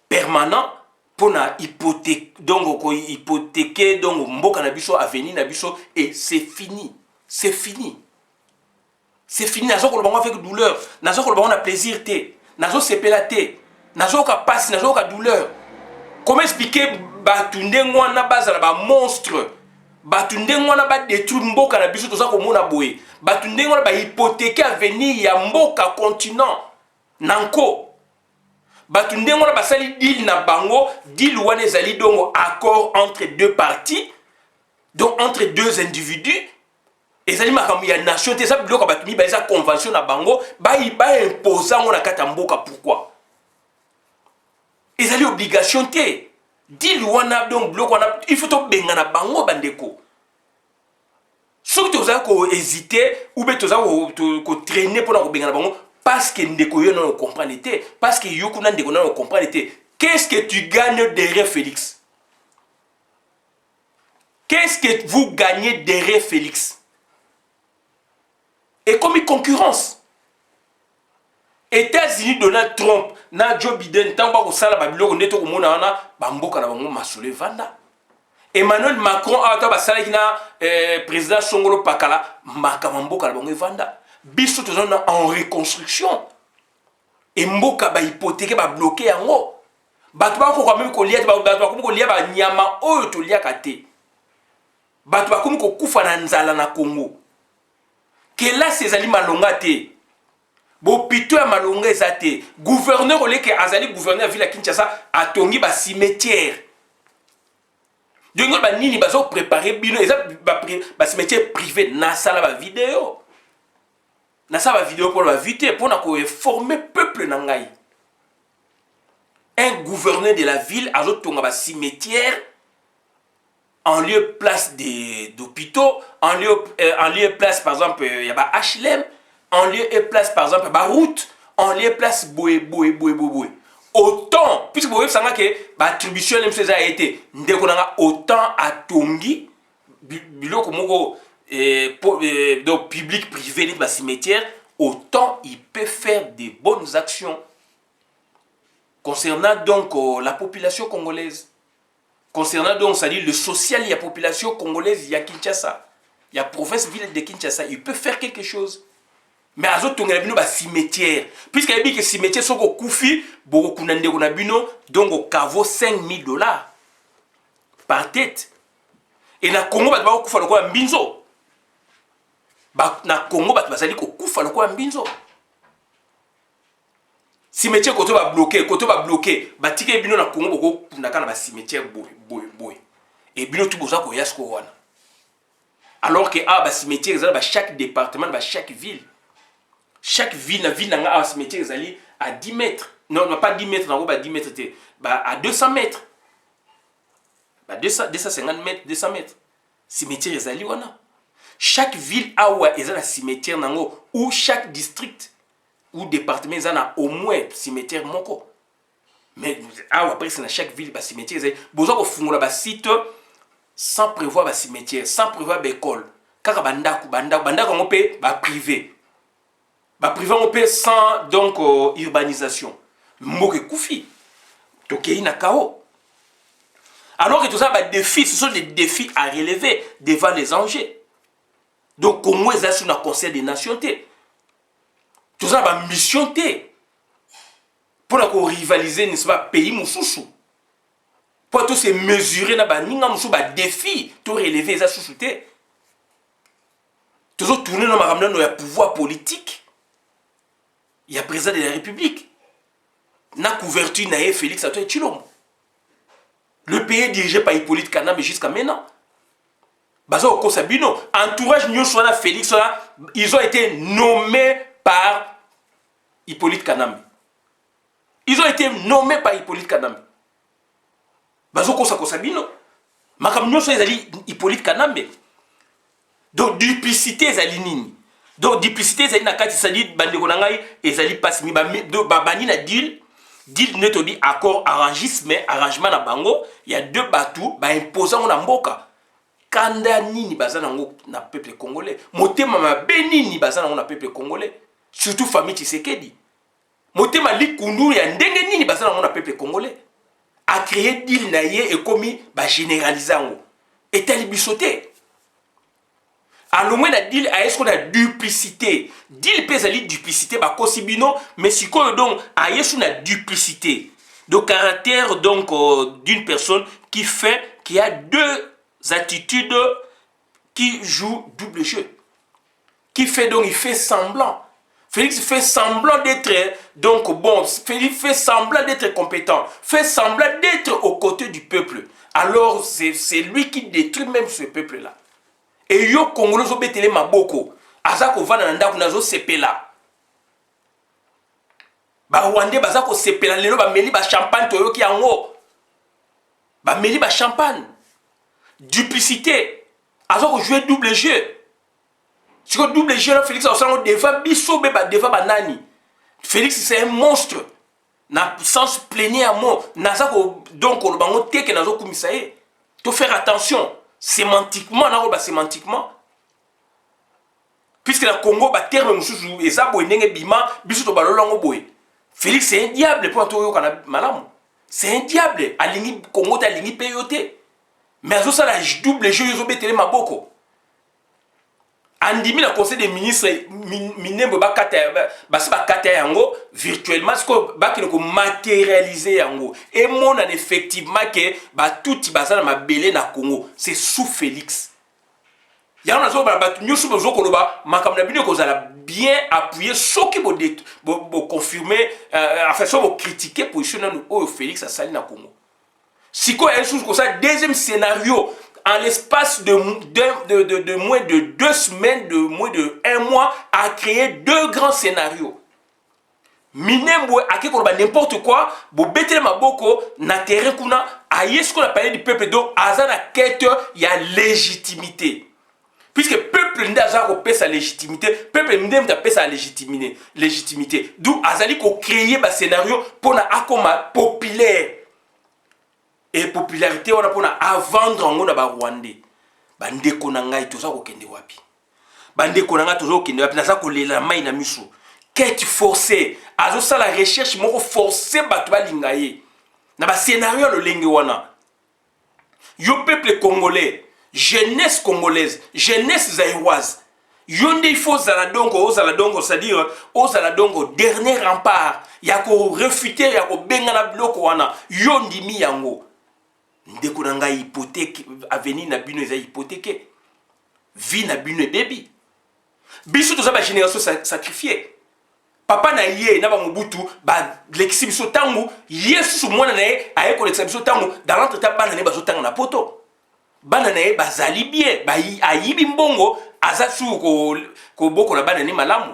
permanent pour na hypothéquer donc hypothéquer donc mboka na biso avenir na biso et c'est fini. C'est fini. C'est fini. Nazo ko bango avec douleur, nazo ko bango na plaisir té, nazo sepela té, nazo ka passe, nazo ka douleur. Comment expliquer batunde ngwana bazala ba monstre? Batunde ngwana ba détruire mboka na biso toza ko mona boye. Batunde ngwana ba hypothéquer avenir ya mboka continent. Nanko batunde ngona basali deal na bango, deal wana ezali donc accord entre deux parties, donc entre deux individus. Ezali makambo ya nation te, ça biloko batumi ba eza convention na bango, ba imposer ngona kata mboka. Pourquoi? Ezali obligation te. Deal wana donc biloko wana il faut to benga na bango bandeko. Soki toza ko hésiter ou bien toza ko traîner pour na ko benga na bango. Parce que ndeko yo non comprendre était, parce que yo kuna ndeko non comprendre était. Qu'est-ce que tu gagnes derrière Félix? Qu'est-ce que vous gagnez derrière Félix? Et comme une concurrence. États-Unis Donald Trump na Joe Biden tant ba ko sala ba biloko neto ko mona wana ba mboka na bango masole vanda. Emmanuel Macron a ta ba sala kina président Songolo Pakala makama mboka na bango vanda. Biso tozana en reconstruction et mboka ba hypothéquer ba bloquer yango bato ba ko quand même ko lia ba ko lia ba nyama oyo to lia kate bato ba ko kufa na nzala na Congo que là ces ali malonga te bo pito ya malonga ezate gouverneur oleke azali gouverneur ville ya Kinshasa atongi ba cimetière donc ba nini bazo préparer bino eza ba cimetière privé na sala ba vidéo. Na sa va vidéo pour la vite pour former peuple nangai. Un gouverneur de la ville a un cimetière en lieu place d'hôpitaux, en lieu place par exemple il y a HLM, en lieu et place par exemple ba route, en lieu place boé. Autant puisque vous savez que l'attribution a été autant à Tongi biloko moko donc public, privé, les cimetières, autant il peut faire des bonnes actions concernant donc la population congolaise, concernant donc c'est-à-dire le social, il y a population congolaise, il y a Kinshasa, il y a province ville de Kinshasa, il peut faire quelque chose. Mais à autres on a bino ba cimetière, puisqu'il y a que cimetière sont au Koufi, beaucoup kunande on a bino donc au caveau $5,000 par tête. Et na Congo ba ba kufa lokwa mbinzo. Na Congo bat bazali ko kufa lokwa mbinzo. Cimetière koto ba bloqué, batike bino na Congo boko kunaka na ba cimetière boy. Et bino tout boza ko yasko wana. Alors que ba cimetière ezali ba chaque département, ba chaque ville. Chaque ville na nga cimetière ezali à 10 mètres. Non, pas 10 mètres, na ba 10 mètres te. Ba à 200 mètres. Ba 250 mètres, 200 mètres. Cimetière ezali wana. Chaque ville a un cimetière nango, ou chaque district ou département a au moins cimetière moko. Mais après c'est dans chaque ville ba cimetière besoin ko fungola ba site sans prévoir ba cimetière, sans prévoir ba école. Kaka bandako ngope ba privé. Ba privé ngope sans donc urbanisation. Mboke kufi. Tokei na kao. Alors que tout ça ba défis, ce sont des défis à relever devant les enjeux. Donc, comment est-ce sur le Conseil des Nations? Tout ça, ma mission. pour rivaliser, n'est-ce pas, pays moussoussou. Pour tous se mesurer na ba ninga moussou ba défi, tout relever ça sous-souté. Toujours tourner dans ma ramena no ya pouvoir politique. Il y a président de la République. Na couverture na Félix Antoine Tshilombo. Le pays est dirigé par Hippolyte Kanambe jusqu'à maintenant. Bazo Okosabino, entourage Nyoswana Félix, ils ont été nommés par Hippolyte Kanambe. Ils ont été nommés par Hippolyte Kanambe. Bazo Okosabino, Makam Nyoswana ezali Hippolyte Kanambe. Donc duplicité ezali nini. Donc duplicité ezali na kati sali bandeko na ngai ezali passe mi ba bani na deal. Deal neto di accord arrangement na bango, il y a deux bateaux ba imposant na mboka. Kanda nini baza nango na peuple congolais. Motema mabe nini baza nango na peuple congolais. Surtout famille Tshisekedi. Motema likundu ya ndenge nini baza nango na peuple congolais. A créé deal na ye et commis ba généraliser ngo. Et tali bisoté. Alors moi na deal a est-ce qu'on a duplicité. Deal pesali duplicité ba kosibino mais si quoi donc a est-ce qu'on a duplicité. De caractère donc d'une personne qui a deux attitudes qui jouent double jeu. Qui fait donc, il fait semblant. Félix fait semblant d'être donc bon. Félix fait semblant d'être compétent. Fait semblant d'être aux côtés du peuple. Alors c'est lui qui détruit même ce peuple-là. Et yo Congolais zo betele maboko. Azako vana ndako nazo sepela. Ba Rwandais bazako sepela lelo ba meli ba champagne toyo ki yango. Ba meli ba champagne. Duplicité. Azako jouer double jeu. Si que double jeu là Félix a devant biso be ba devant banani. Félix c'est un monstre. Na sens pleiner à mot. Nazako donc le bango teke nazo kumisaye. To faire attention. Sémantiquement, sémantiquement. Puisque le Congo, le terme mususu, et ça, bima, biso balolongo boy. Félix, c'est un diable pour toi, malam. C'est un diable. Alingi Congo, t'as alingi peyote. Mais à ça, la double jeu, ils ont bételé ma boko. Andimi, le conseil des ministres, minembo, bakata yango, virtuellement, ce que matérialiser yango. Et mon a effectivement que tout qui basa ma belé na Congo, c'est sous Félix. Yango na zo ba nyusu bozo koloba, makamna bino ko zala bien appuyer ce qui bo confirmer enfin so bo critiquer position na o Félix a sali na Congo. Si quoi un chose comme ça, deuxième scénario en l'espace de moins de 2 semaines, de moins de 1 mois, a créé 2 grands scénarios. Minembo a créé n'importe quoi, bo betele maboko, na terrain kuna, a ce qu'on a parlé du peuple, donc à la quête, il y a légitimité. Puisque le peuple n'a pas sa légitimité, le peuple n'a pas sa légitimité. D'où Azali ko créer un scénario pour na akoma populaire. Et popularité on a pour à vendre en na ba Rwandais. Bande konanga itoza ko kende wapi. Bande konanga tozo kende wapi na za ko lela mai na miso. Quête forcée, azo ça la recherche moko forcée batu ba lingaye. Na ba scénario le lenge wana. Yo peuple congolais, jeunesse congolaise, jeunesse zaïroise. Yonde il faut zaladongo, c'est-à-dire au zaladongo dernier rempart. Yako refuter, yako benga na bloko wana. Yondi mi yango. Ndeko na ngai hypothèque avenir na bino eza hypothéqué. Vie na bino baby. Biso to za ba génération sacrifiée. Papa na ye na ba Mobutu ba lexi biso tangu Yesu mwana na ye aye ko lexi biso tangu dans l'entretien bana ne bazo tanga na poto. Bana na ye bazali bien ba ayibi mbongo azasu ko boko la bana ni malamu.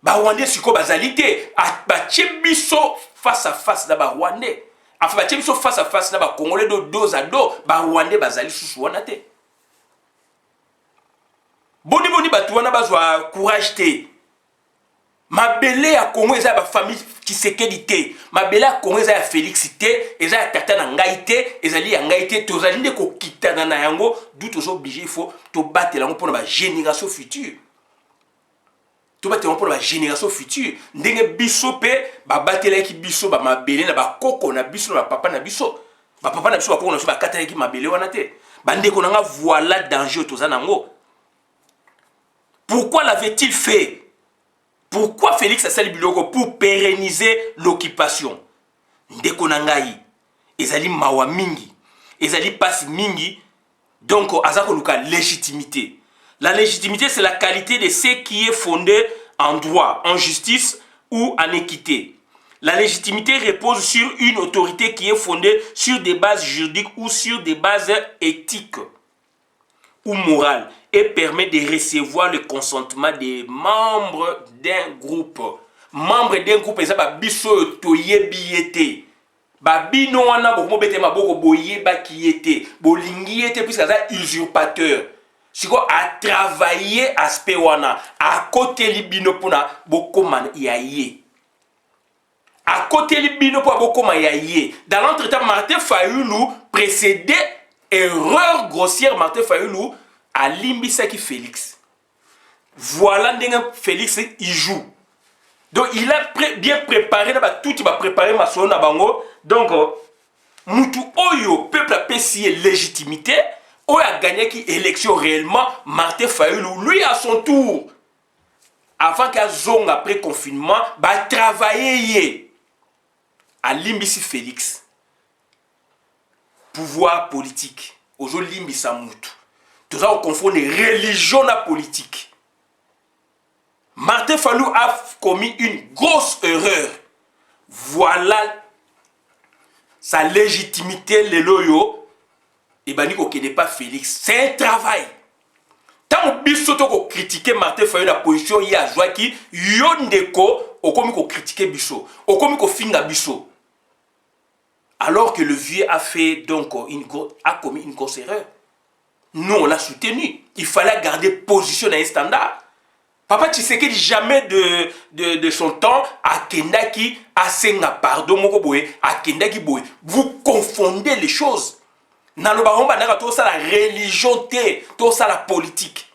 Ba Rwandais siko bazali te ba biso face à face na ba Rwandais. Enfin, ba biso face à face na ba Congolais do dos à dos ba Rwandais bazali susu wana te. Boni batu wana bazwa courage te. Mabele ya Congo eza ba famille Tshisekedi te. Mabele ya Congo eza ya Félix te, eza ya tata na ngai te, ezali ya ngai te, tozali nde ko kitana na yango, d'où tozo obligé il faut to battre yango pour la génération future. To battre yango pour la génération future. Ndenge biso pe ba batela ki biso ba mabele na ba koko na biso na papa na biso. Ba papa na biso ba koko na biso ba katala ki mabele wana te. Bande ko nanga voilà danger tozana ngo. Pourquoi l'avait-il fait? Pourquoi Félix a sali biloko? Pour pérenniser l'occupation. Ndeko na ngai, ezali mawa mingi, ezali pasi mingi, donc azako luka légitimité. La légitimité, c'est la qualité de ce qui est fondé en droit, en justice ou en équité. La légitimité repose sur une autorité qui est fondée sur des bases juridiques ou sur des bases éthiques ou morales et permet de recevoir le consentement des membres d'un groupe. Membres d'un groupe, ça va biso toyebiete. Babino wana boko bete maboko boyeba qui était. Bolingi était puisque ça usurpateur. Siko a travaillé aspect wana à côté libino pona bokoman yaye. À côté libino pona bokoman yaye. Dans l'entretien, Martin Fayulu précédait erreur grossière. Martin Fayulu a limbisaki Félix. Voilà ndenge Félix il joue. Donc il a bien préparé, tout il va préparer ma son na bango. Donc mutu oyo peuple a payé légitimité. Oyo a gagné qui élection réellement. Martin Fayulu, lui à son tour, avant qu'il zone après confinement, va travailler à Limbisi Félix. Pouvoir politique. Aujourd'hui Limbisa mutu. Tout ça on confond les religions et la politique. Martin Fayulu a commis une grosse erreur. Voilà sa légitimité, le loyo. Et ben, il n'est pas Félix. C'est un travail. Tant que vous critiquez Martin Fayulu, la position, il y a joie qui yondeko, au comme vous critiquez Bisso, au comme vous finga Bisso. Alors que le vieux a fait donc a commis une grosse erreur. Nous, on l'a soutenu. Il fallait garder position dans un standard. Papa Tshisekedi jamais de son temps à Kendaki, à Senga, pardon, à Kendaki Boé. Vous confondez les choses. Dans le baron, tout ça la religion, tout ça la politique.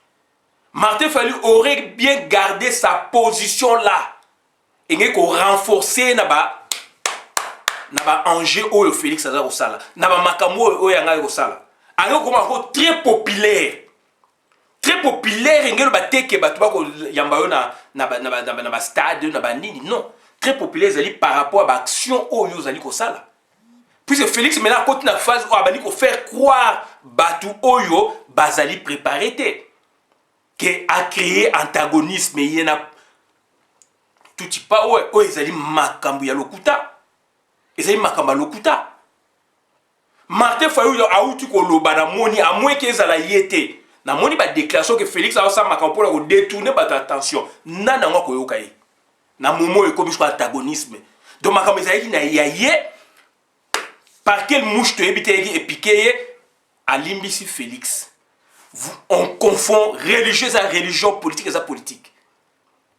Martin Fayulu aurait bien gardé sa position là. Et qu'il renforcer naba Angers ou Félix Azar Osala. Naba Makamo ou Yanga Osala. Alors comment très populaire. Très populaire, il y a des gens qui ont stade, non. Très populaire, par rapport à l'action où ils ont fait. Puisque Félix, maintenant, quand il a phase où il faut faire croire que Oyo Bazali préparé, qui a créé antagonisme, il y a tout type pas où ils ont makambu ya lokuta. Ils ont makambu lokuta. Martin Fayulu a outu ko lobana moni à moins qu'ils aient yété. Na moni ba déclaration que Félix a sa makambu pour détourner votre attention. Nana ngo ko yokai. Na momo e komi antagonisme. Donc makambu ezali na yaye. Par quelle mouche tu es et piqué à Limbisi Félix? On confond religieuse à religion, politique à politique.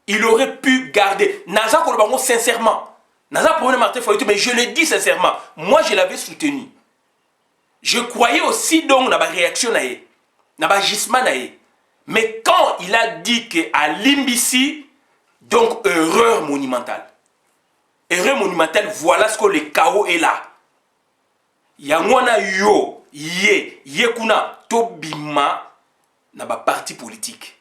Il aurait pu garder. Naza Kolobango sincèrement. Naza pour Martin Fayulu, mais je le dis sincèrement. Moi, je l'avais soutenu. Je croyais aussi donc dans la réaction, dans le gisement. Mais quand il a dit qu'à Limbisi, donc erreur monumentale. Erreur monumentale, voilà ce que le chaos est là. Yangwana yo ye kuna to bima na ba parti politique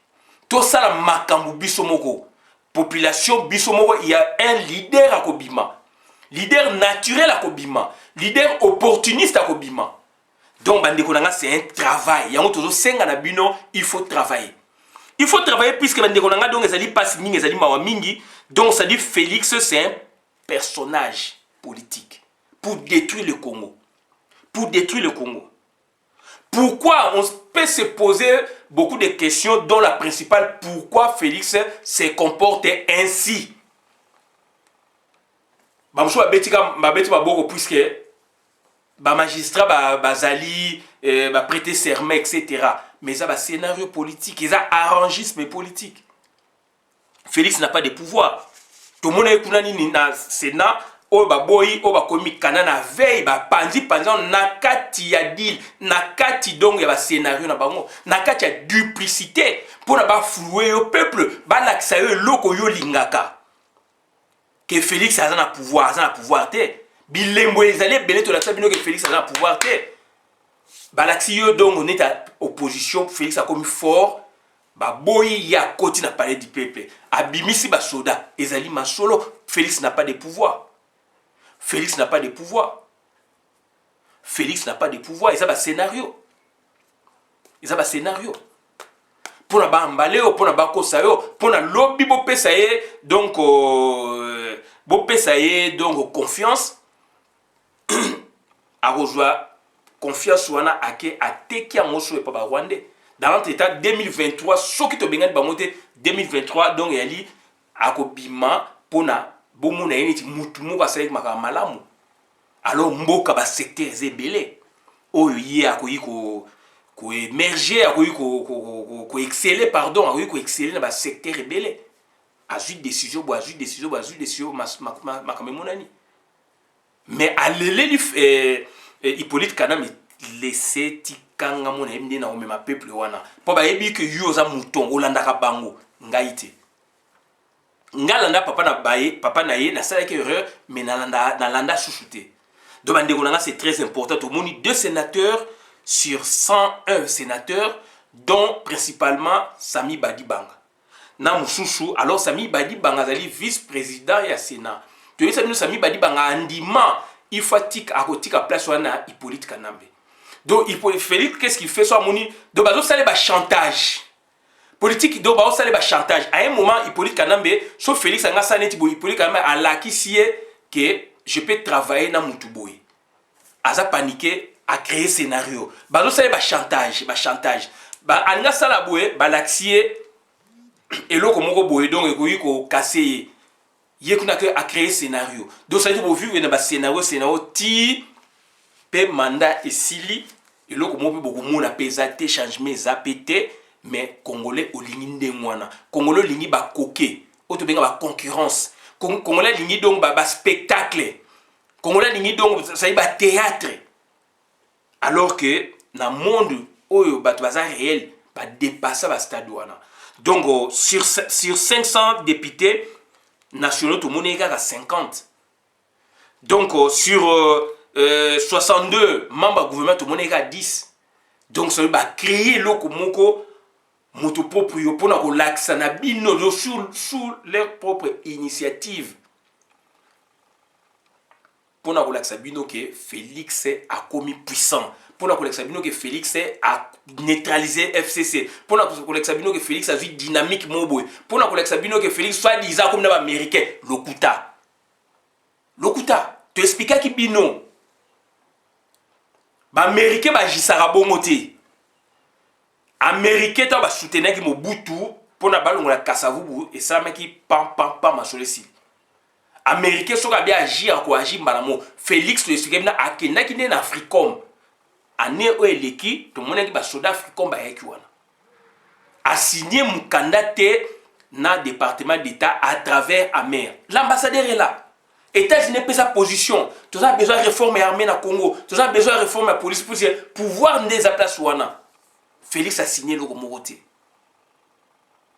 to sala makambu biso moko population biso moko. Il y a un leader à Kobima, leader naturel à Kobima, leader opportuniste à Kobima. Donc bandeko nanga c'est un travail. Yango tozo senga na bino, il faut travailler. Il faut travailler puisque bandeko nanga donc ezali passe mingi ezali mawa mingi. Donc ça dit Félix c'est un personnage politique pour détruire le Congo. Pour détruire le Congo. Pourquoi on peut se poser beaucoup de questions, dont la principale, pourquoi Félix se comporte ainsi? Puisque magistrat bazali prêter serment, etc. Mais ça va scénario politique, ça arrangisme politique. Félix n'a pas de pouvoir. Tout le monde est dans le Sénat. Oba boy oba komi kanana veille ba panzi nakati ya deal nakati donc ya ba scénario na bango nakati ya duplicité pour na ba flouer au peuple ba lakisa yo loko yo lingaka que Félix a un pouvoir te bilembo ezali belé to lakisa bino que Félix a un pouvoir te ba laksi yo donc on est à opposition. Félix a commis fort Baboyi ya koti na palais du peuple. Abimisi ba soda. Ezali masolo. Félix n'a pas de pouvoir. Félix n'a pas de pouvoir. Félix n'a pas de pouvoir. Et ça va scénario. Et ça va scénario. Pour na ba mbaleo, pour na ba kosayo, pour na lobby bo pesaye, donc bo pesaye, donc confiance. A rejoint confiance wana ake ateki ya moso et pas ba Rwandais. Dans l'entretemps 2023, ce qui te bengan bamote 2023 donc yali akobima pona bomu na yeni mutumu ba sayi maka malamu. Alors mboka ba secteur zebele oyo ye akoyi ko émerger akoyi ko exceller pardon akoyi ko exceller na ba secteur rebelle. Azu décision makamemonani. Mais alele Hippolyte Kanam laissé tikanga mona yemde na omema peuple wana po ba yebi que yoza mouton olanda ka bango ngaite ngalanda papa na ye na sala que erreur mais na landa chouchouté donc bandeko nanga c'est très important tout moni 2 sénateurs sur 101 sénateurs dont principalement Sami Badibanga na mususu alors Sami Badibanga zali vice-président ya Sénat to yesa Sami Badibanga andima il faut à place wana Hippolyte Kanambe. Donc Félix qu'est-ce qu'il fait soit moni donc bazo sale ba chantage. Politique donc bazo sale ba chantage. À un moment Hippolyte Kanambe sauf Félix anga saneti bo Hippolyte Kanambe a lakisie que je peux travailler na mutuboy. Aza paniqué à créer scénario. Bazo sale ba chantage. Ba anga sala boye ba lakisie eloko moko boye donc ekoyi ko casser il y a créé scénario. Donc ça veut dire que vous vivez dans un scénario ti pe mandat et sili et là comme beaucoup monde a pesate changement zapété mais congolais au ligne de mwana congolais ligne ba coquet auto benga ba concurrence congolais ligne donc ba spectacle congolais ligne donc ça y ba théâtre alors que dans le monde oyo ba baza réel ba dépasser ba stade wana. Donc sur 500 députés nationaux, tout le monde est à 50. Donc, sur 62 membres du gouvernement, tout le monde est à 10. Donc, ça va créer le komoko moto propre pour l'accès sous leur propre initiative. Pour l'accès que Félix a commis puissant. Pour l'accès que Félix a neutralisé FCC. Pour l'accès que Félix a vu dynamique mobile. Pour l'accès que Félix soit disant comme les Américains. Lokuta. Tu expliques qui bino. Les Américains ba jisara bomote. Américains ta ba soutenir qui Mobutu pour na balongo la Kasavubu et ça mec qui pam ma solesi. Américains sont bien agir quoi agir malamo. Félix le explique na akena qui na Africom. Ane o eleki to mona ki ba soda Africom ba yeki wana. A signé mukanda na département d'État à travers Amer. L'ambassadeur est là. États-Unis peut sa position. Tu as besoin de réforme armée na Congo. Tu as besoin de réforme la police pour pouvoir des place wana. Félix a signé le Moroté.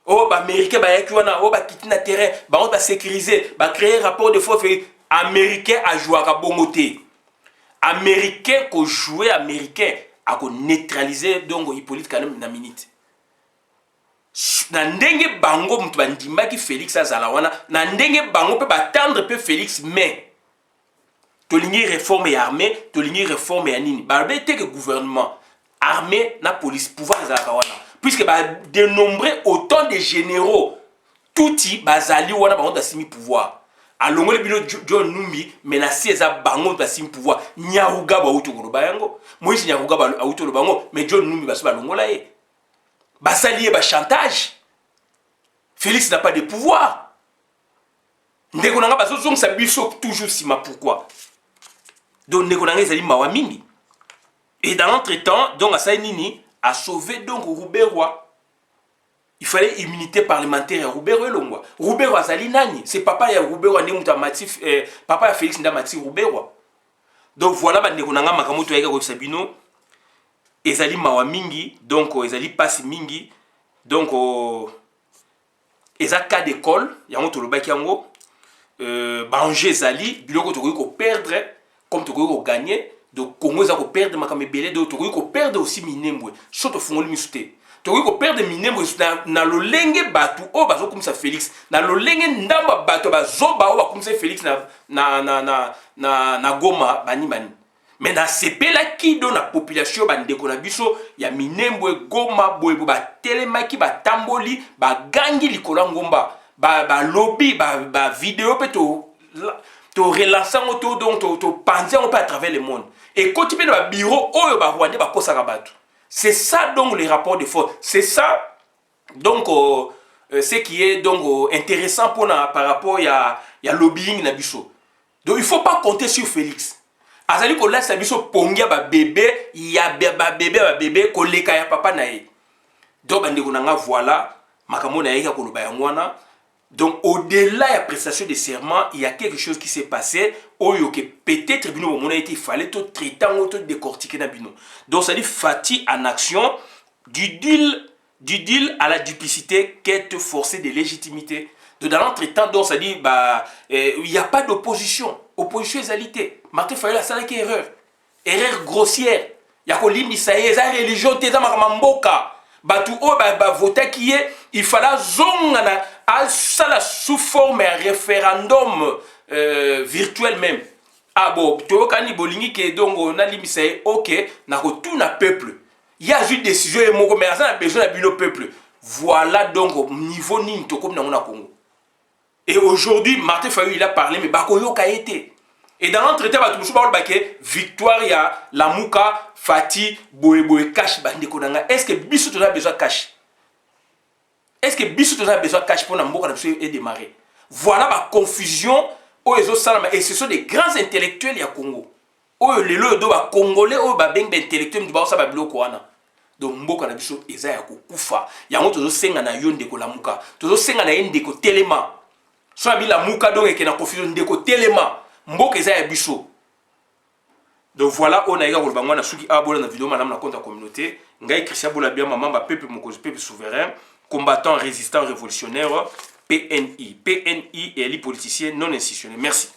Oh ba américain ba yeki wana, oh ba quitter na terrain, ba on va sécuriser, ba créer rapport de force américain a joué à bongoté. Américain ko jouer américain a ko neutraliser donc Hippolyte Kanam na minute. Na ndenge bango mutu bandima ki Félix azala wana, na ndenge bango pe batendre pe Félix mais to lingi réforme et armée, to lingi réforme et nini. Ba bete que gouvernement, armée na police pouvoir azala wana. Puisque ba dénombrer autant de généraux touti bazali wana ba on simi pouvoir. Alongo le bino John Numbi menacer eza bango ba simi pouvoir. Nyaruga ba uto ko bayango. Moïse Nyaruga ba uto bango mais John Numbi ba so ba longo la ye. Basalier ba chantage. Félix n'a pas de pouvoir. Ndeko nanga ba zozong sa biso toujours sima pourquoi. Donc ndeko nanga ezali mawa mingi. Et dans l'entretemps donc asa nini a sauvé donc Rouberwa. Il fallait immunité parlementaire à Rouberwa Longwa. Rouberwa azali nani? C'est papa ya Rouberwa ne muta matif papa ya Félix nda matif Rouberwa. Donc voilà ba ndeko nanga makamoto yaka ko sabino. Ezali mawa mingi donc ezali passe mingi donc eza cas d'école yango tolobaki yango banger ezali biloko tokoki ko perdre comme tokoki ko gagner donc Congo eza ko perdre makame belé donc tokoki ko perdre aussi minembwe soto fungoli misute tokoki koperdre minembo na lolenge bato oyo bazokumisa Félix na lolenge ndamba bato bazoba oyo bakumisa Félix na Goma bani mais nasepelaki do na population bandeko na biso ya minembo Goma boye batelemaki batamboli bagangi likolo ya ngomba balobi bavideo mpe to relancer yango to panzi yango mpe à travers le monde ekoti mpe na babiro oyo barwandais bakosaka bato. C'est ça donc les rapports de force. C'est ça donc ce qui est donc intéressant par rapport à lobbying na biso. Donc il ne faut pas compter sur Félix. Azali ko laisse biso pongia ba bébé, ya ba bébé ko leka ya papa na ye. Donc bandeko nanga voilà makambo na ye ka koloba yangwana. Donc au-delà de la prestation de serment, il y a quelque chose qui s'est passé. Oyo que peut-être il fallait tout traiter, tout décortiquer na bino. Donc ça dit Fati en action du deal à la duplicité, quête forcée de légitimité. Donc dans l'entretemps, donc ça dit il n'y a pas d'opposition. Opposition est alité. Martin Fayol a ça qui erreur. Erreur grossière. Il y a que ça y est, la religion t'es dans ma mboka. Batu o voter qui est, il fallait zongana à ça sous forme un référendum virtuel même. Ah bon, tu vois quand il bolingi que donc on a limité ça ok, na tout na peuple. Il y a juste décision et mon commerçant a besoin de peuple. Voilà donc au niveau ni to comme dans le Congo. Et aujourd'hui Martin Fayol il a parlé mais bakoyo ka été. Et dans l'entretien, tout le monde victoire, il y a la Mouka, Fati, Boé, cash, bandeko nanga. Est-ce que Bissou a besoin de cash? Est-ce que Bissou a besoin de cash pour que démarrer? Voilà la confusion. Et ce sont des grands intellectuels au Congo. Les Congolais, les intellectuels, donc mboka na biso eza ya kokufa. Yango tozo senga na yo ndeko la Mouka. Tozo senga na ye ndeko telema. So abi la Mouka donc et na confusion ndeko telema. Mboka eza ya biso. Donc voilà, on a eu le bango na suki abona na vidéo madame na compte communauté. Ngai Christian Bolabia mamba peuple mokozi peuple souverain, combattant résistant révolutionnaire PNI et les politiciens non institutionnels. Merci.